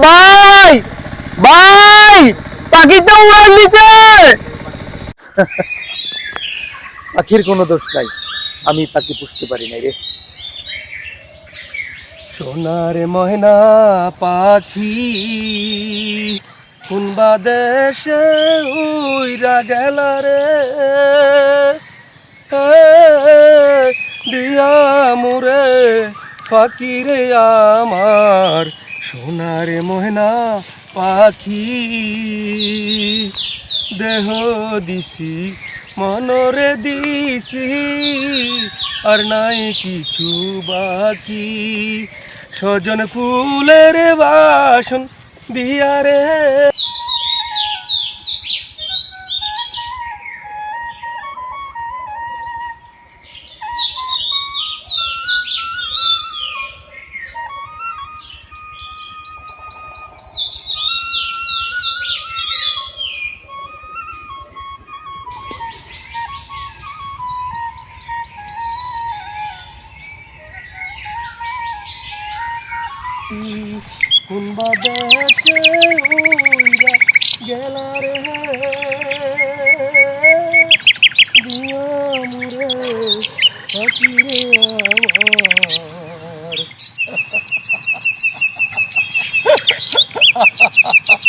ভাই ভাই, পাখিটা উড়াল নিচে। পাখির কোনো দোষ নাই, আমি পাখি পুষতে পারি নাই রে। সোনার ময়না পাখি কোনবা দেশে উইরা গেল রে, দিয়া মুরে পাখি রে আমার, সোনার ময়না পাখি। দেহ দিছি মনরে দিছি, আর নাই কিছু বাকি, সজন ফুলের বাসন দিয়া রে। কোনবা দেশে উইরা গেলা রে, দিয়া মুরে পাখি রে আমার।